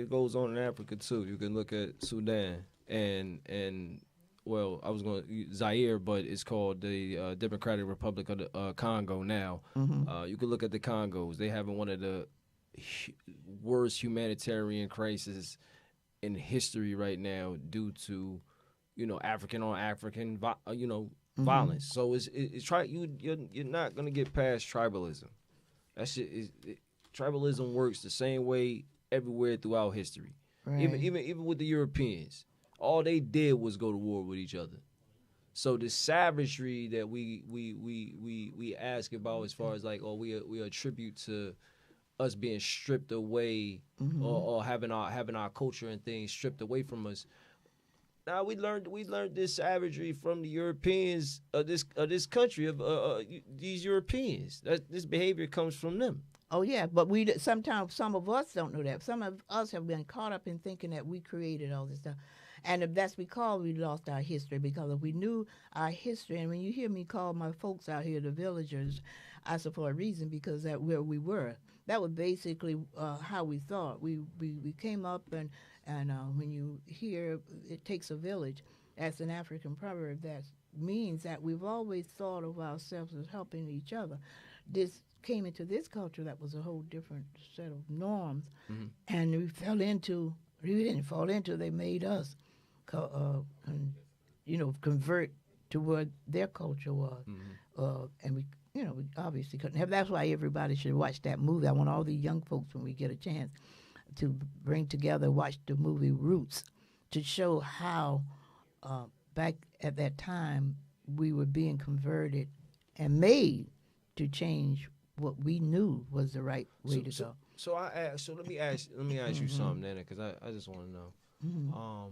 goes on in Africa too. You can look at Sudan and well, I was going Zaire, but it's called the Democratic Republic of the Congo now. You can look at the Congos. They having one of the worst humanitarian crises in history right now due to African on African, violence. So you're not gonna get past tribalism. That shit tribalism works the same way everywhere throughout history. Right. Even with the Europeans, all they did was go to war with each other. So the savagery that we ask about, as far as like, we attribute to us being stripped away, or having our culture and things stripped away from us. Now we learned this savagery from the Europeans of this country, of these Europeans. This behavior comes from them. Oh yeah, but sometimes some of us don't know that. Some of us have been caught up in thinking that we created all this stuff, and that's because we lost our history. Because if we knew our history, and when you hear me call my folks out here the villagers, I said for a reason, because that's where we were. That was basically how we thought. We came up, and when you hear it takes a village, that's an African proverb that means that we've always thought of ourselves as helping each other. This came into this culture that was a whole different set of norms, and we didn't fall into, they made us convert to what their culture was. And we obviously couldn't have. That's why everybody should watch that movie. I want all the young folks, when we get a chance, to bring together, watch the movie Roots, to show how back at that time we were being converted and made to change what we knew was the right way to go. So let me ask you something, Nana, because I just want to know.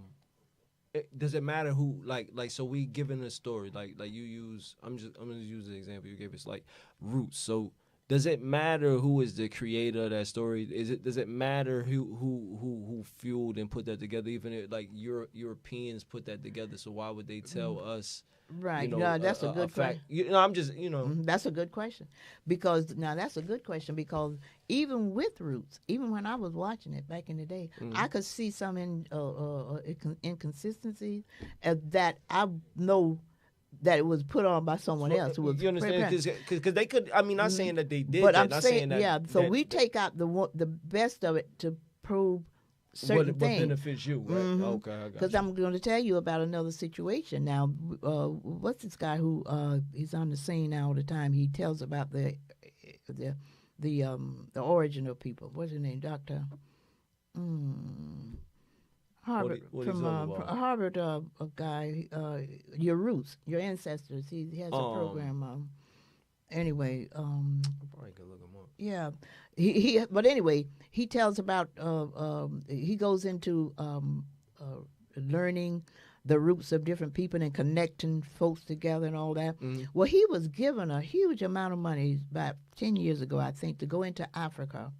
Does it matter who, like so we given a story, like you use, I'm gonna use the example you gave us, like Roots. So does it matter who is the creator of that story? Does it matter who fueled and put that together? Even if, like, Europeans put that together, so why would they tell us? Right. No, that's a good question. I'm just, That's a good question. Because even with Roots, even when I was watching it back in the day, I could see some inconsistencies that I know that it was put on by someone else. Who was, you understand? Because they could, not saying that they did, but that, I'm not saying that, yeah. So that, we take out the best of it to prove certain what things. benefits you, right? Okay, I got you. Because I'm going to tell you about another situation. Now, what's this guy who he's on the scene all the time? He tells about the origin of people. What's his name? Dr. Harvard, Harvard guy. Your roots, your ancestors. He has a program. Anyway, probably could look him up. Yeah, but anyway, he tells about he goes into learning the roots of different people and connecting folks together and all that. Well, he was given a huge amount of money about 10 years ago, I think, to go into Africa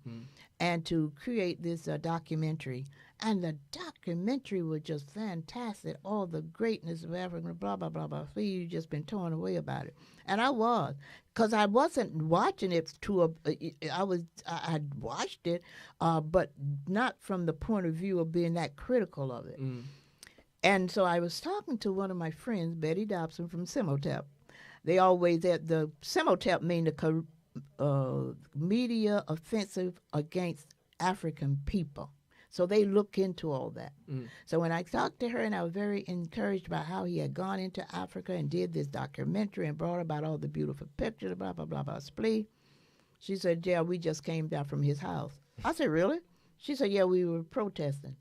and to create this documentary. And the documentary was just fantastic, all the greatness of Africa, blah, blah, blah, blah. So you've just been torn away about it. And I was, because I wasn't watching it I watched it, but not from the point of view of being that critical of it. And so I was talking to one of my friends, Betty Dobson from Simotep. They always, the Simotep mean the media offensive against African people. So they look into all that. So when I talked to her, and I was very encouraged about how he had gone into Africa and did this documentary and brought about all the beautiful pictures, blah, blah, blah, blah, splee. She said, yeah, we just came down from his house. I said, really? She said, yeah, we were protesting.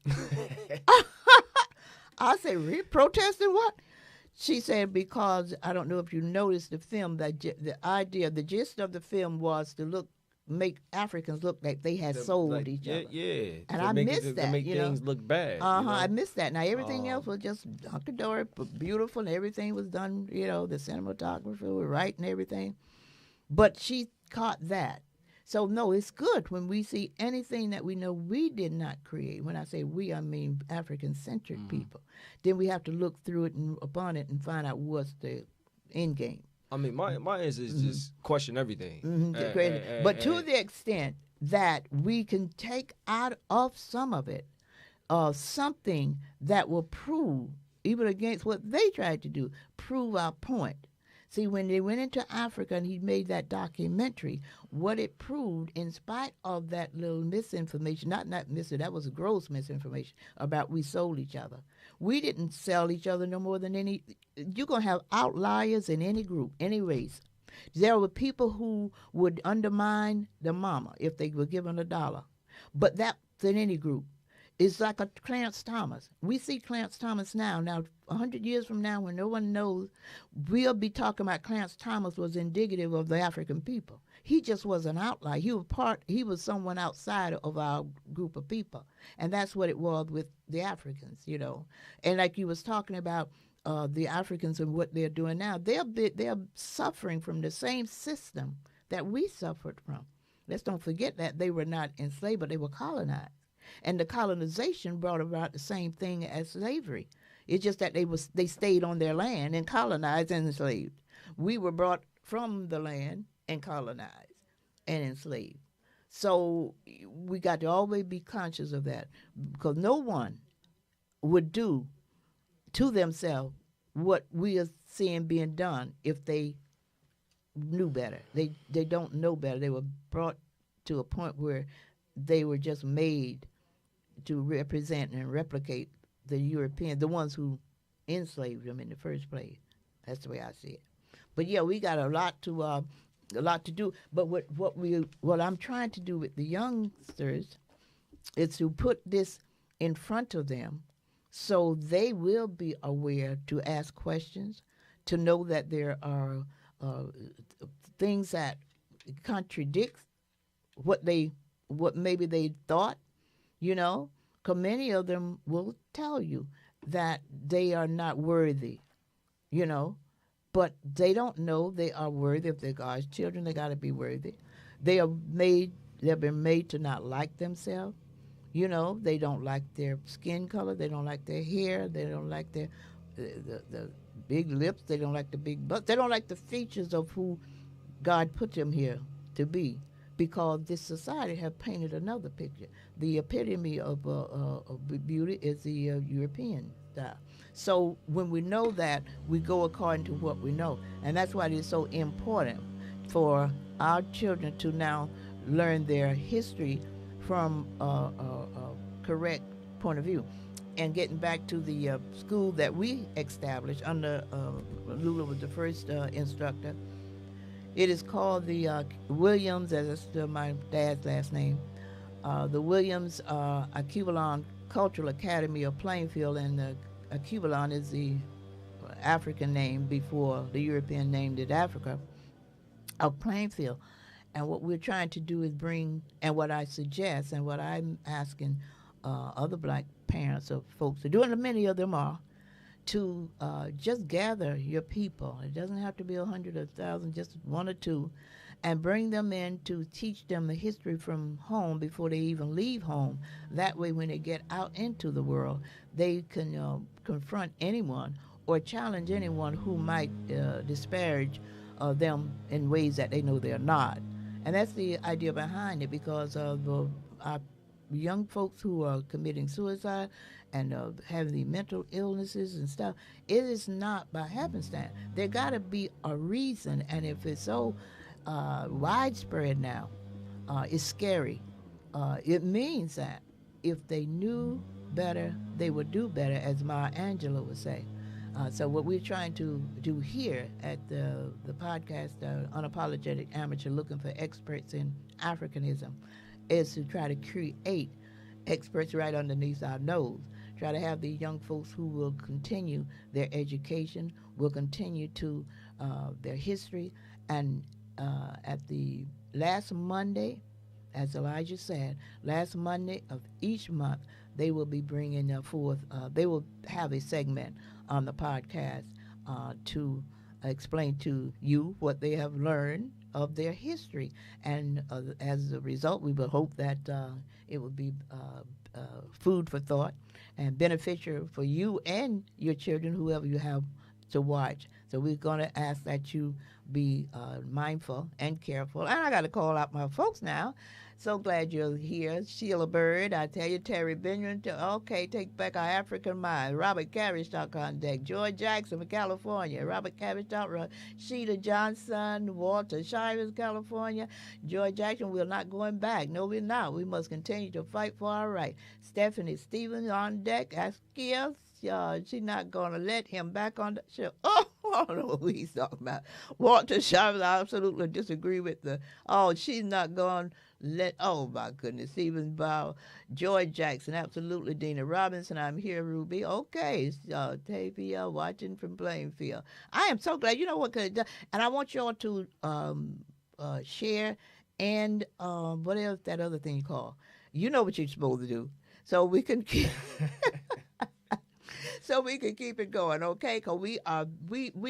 I said, really? Protesting what? She said, because, I don't know if you noticed the film, the gist of the film was to make Africans look like they had sold each other. Yeah. And I missed that. To make things look bad. I missed that. Now, everything else was just hunky-dory, beautiful, and everything was done, the cinematographer was right and everything. But she caught that. So, no, it's good when we see anything that we know we did not create. When I say we, I mean African-centric people. Then we have to look through it and upon it and find out what's the end game. I mean, my answer is just question everything. But to the extent that we can take out of some of it something that will prove, even against what they tried to do, prove our point. See, when they went into Africa and he made that documentary, what it proved, in spite of that little misinformation, not misin, that was gross misinformation about we sold each other. We didn't sell each other no more than any. You're going to have outliers in any group, any race. There were people who would undermine the mama if they were given $1. But that's in any group. It's like a Clarence Thomas. We see Clarence Thomas now. Now, 100 years from now, when no one knows, we'll be talking about Clarence Thomas was indicative of the African people. He just was an outlier. He was someone outside of our group of people. And that's what it was with the Africans, you know. And like you was talking about the Africans and what they're doing now, they're suffering from the same system that we suffered from. Let's don't forget that they were not enslaved, but they were colonized. And the colonization brought about the same thing as slavery. It's just that they stayed on their land and colonized and enslaved. We were brought from the land and colonized and enslaved. So we got to always be conscious of that, because no one would do to themselves what we are seeing being done if they knew better. They don't know better. They were brought to a point where they were just made to represent and replicate the Europeans, the ones who enslaved them in the first place. That's the way I see it. But yeah, we got a lot to do. But what I'm trying to do with the youngsters is to put this in front of them, so they will be aware to ask questions, to know that there are things that contradict what maybe they thought, you know, because many of them will tell you that they are not worthy, you know, but they don't know they are worthy. If they're God's children, they got to be worthy. They've been made to not like themselves. You know, they don't like their skin color. They don't like their hair. They don't like the big lips. They don't like the big butts. They don't like the features of who God put them here to be, because this society have painted another picture. The epitome of beauty is the European style. So when we know that, we go according to what we know. And that's why it is so important for our children to now learn their history from a correct point of view. And getting back to the school that we established under Lula was the first instructor. It is called the Williams, as it's still my dad's last name, the Williams Aquivalon Cultural Academy of Plainfield, and Aquivalon is the African name before the European named it Africa, of Plainfield. And what we're trying to do is bring, and what I suggest, and what I'm asking other black parents or folks to do, and many of them are, to just gather your people. It doesn't have to be 100 or 1,000, just one or two, and bring them in to teach them the history from home before they even leave home. That way, when they get out into the world, they can confront anyone or challenge anyone who might disparage them in ways that they know they're not. And that's the idea behind it, because of our young folks who are committing suicide and having the mental illnesses and stuff. It is not by happenstance. There got to be a reason, and if it's so widespread now, it's scary. It means that if they knew better, they would do better, as Maya Angelou would say. So what we're trying to do here at the podcast, Unapologetic Amateur, looking for experts in Africanism, is to try to create experts right underneath our nose. Try to have the young folks who will continue their education, will continue to their history, and at the last Monday, as Elijah said, last Monday of each month, they will be bringing forth, they will have a segment on the podcast to explain to you what they have learned of their history. And as a result, we will hope that it will be food for thought and beneficial for you and your children, whoever you have to watch. So we're going to ask that you be mindful and careful. And I got to call out my folks now. So glad you're here. Sheila Bird, I tell you, Terry Benjamin, okay, take back our African mind. Robert Cavish, contact. George Jackson from California. Robert Cavish, Sheila Johnson, Walter Shivers, California. George Jackson, we're not going back. No, we're not. We must continue to fight for our right. Stephanie Stevens on deck. Askia, she's not going to let him back on the show. Oh, I don't know what he's talking about. Walter Shivers, I absolutely disagree with she's not going to oh my goodness, Stephen Bow, George Jackson, absolutely. Dina Robinson, I'm here, Ruby. Okay, Tavia watching from Plainfield. I am so glad. You know what? And I want y'all to share and what else that other thing you call? You know what you're supposed to do, so we can keep. So we can keep it going, okay? Because we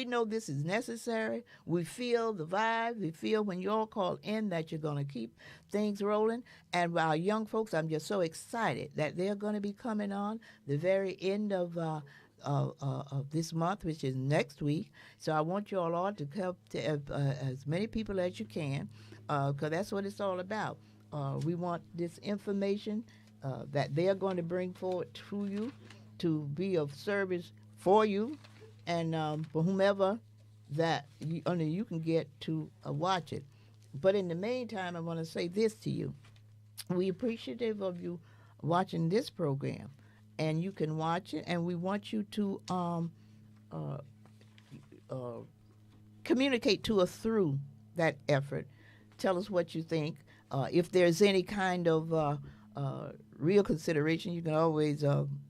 know this is necessary. We feel the vibe. We feel when you all call in that you're going to keep things rolling. And our young folks, I'm just so excited that they're going to be coming on the very end of this month, which is next week. So I want you all to help as many people as you can, because that's what it's all about. We want this information that they're going to bring forward to you, to be of service for you and for whomever that you can get to watch it. But in the meantime, I want to say this to you. We're appreciative of you watching this program, and you can watch it, and we want you to communicate to us through that effort. Tell us what you think. If there's any kind of real consideration, you can always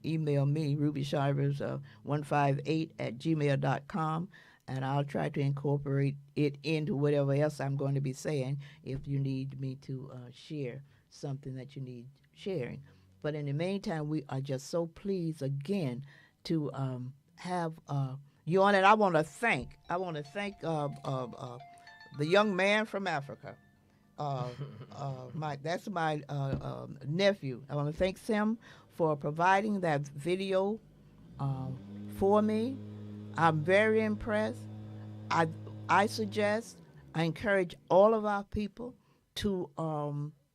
email me, rubyshivers158@gmail.com, and I'll try to incorporate it into whatever else I'm going to be saying if you need me to share something that you need sharing. But in the meantime, we are just so pleased again to have you on, and I want to thank the young man from Africa. That's my nephew. I want to thank Sim for providing that video for me. I'm very impressed. I encourage all of our people to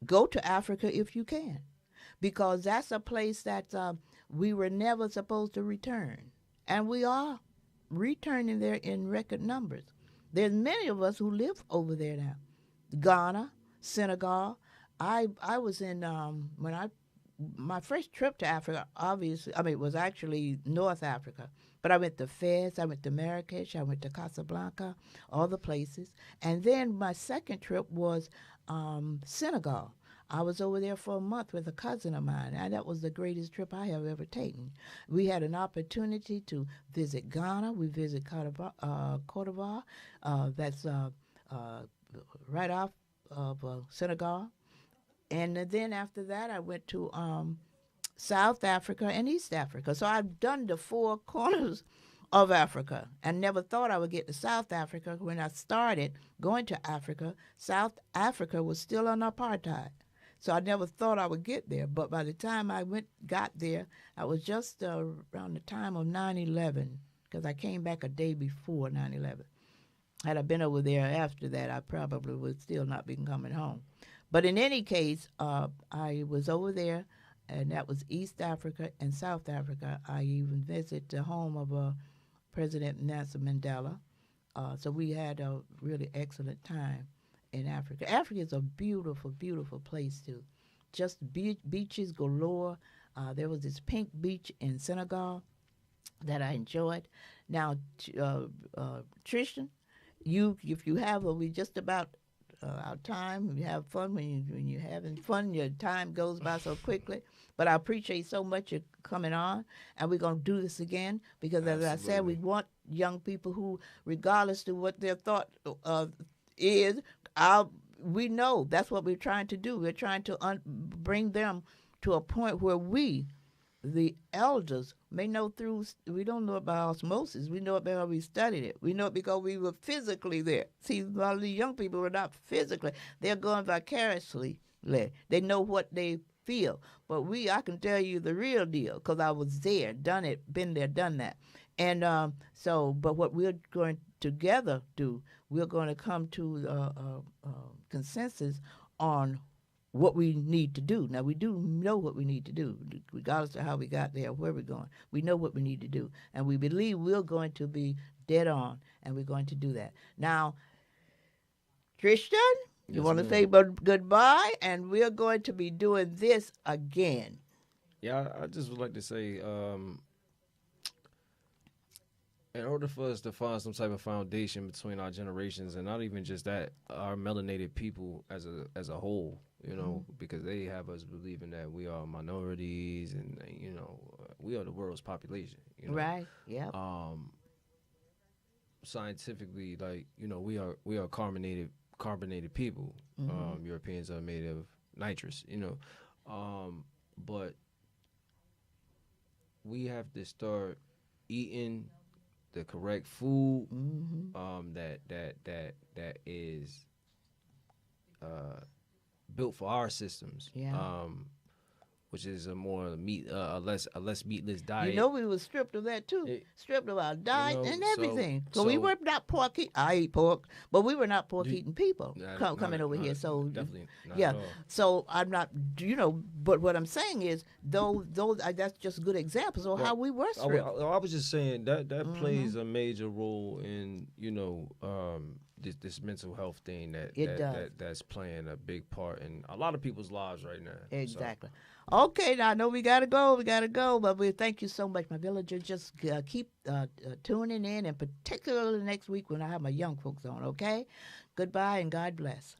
go to Africa if you can, because that's a place that we were never supposed to return, and we are returning there in record numbers. There's many of us who live over there now. Ghana, Senegal. I was in my first trip to Africa. Obviously, it was actually North Africa, but I went to Fez, I went to Marrakesh, I went to Casablanca, all the places, and then my second trip was Senegal. I was over there for a month with a cousin of mine, and that was the greatest trip I have ever taken. We had an opportunity to visit Ghana. We visited Cote d'Ivoire. That's right off of Senegal. And then after that, I went to South Africa and East Africa. So I've done the four corners of Africa and never thought I would get to South Africa. When I started going to Africa, South Africa was still on apartheid. So I never thought I would get there. But by the time I got there, I was just around the time of 9/11, because I came back a day before 9/11. Had I been over there after that, I probably would still not be coming home. But in any case, I was over there, and that was East Africa and South Africa. I even visited the home of President Nelson Mandela. So we had a really excellent time in Africa. Africa is a beautiful, beautiful place, too. Just beaches galore. There was this pink beach in Senegal that I enjoyed. Now, Tristan, if you have, we just about our time. You have fun when you're having fun. Your time goes by so quickly. But I appreciate so much you coming on, and we're going to do this again because, as I said, we want young people who, regardless to what their thought is, we know that's what we're trying to do. We're trying to bring them to a point where we, the elders, we don't know about osmosis. We know it because we studied it. We know it because we were physically there. See, a lot of the young people are not physically. They're going vicariously. They know what they feel. But I can tell you the real deal because I was there, done it, been there, done that. And but what we're going together do, we're going to come to consensus on what we need to do. Now, we do know what we need to do, regardless of how we got there, where we're going. We know what we need to do, and we believe we're going to be dead on, and we're going to do that. Now, Tristan, you Yes, want to ma'am. say goodbye, and we're going to be doing this again. Yeah, I just would like to say, in order for us to find some type of foundation between our generations, and not even just that, our melanated people as a whole, you know, because they have us believing that we are minorities, and you know, we are the world's population. You know? Right? Yeah. Scientifically, like, you know, we are carbonated people. Europeans are made of nitrous, you know, but we have to start eating the correct food that is built for our systems. Yeah. Which is a more a less meatless diet. You know, we were stripped of that too, stripped of our diet know, and so- everything. So we so- were not pork. I eat pork, but we were not pork Do- eating people Not- coming not- over not- here. So definitely not yeah. at all. So I'm not, you know. But what I'm saying is, those that's just good examples of how we were I stripped. was just saying that plays a major role in, you know, this mental health thing It does. that's playing a big part in a lot of people's lives right now. So, Exactly. Okay, now I know we gotta go, but we thank you so much, my villagers. Just keep tuning in, and particularly next week when I have my young folks on. Okay, goodbye and God bless.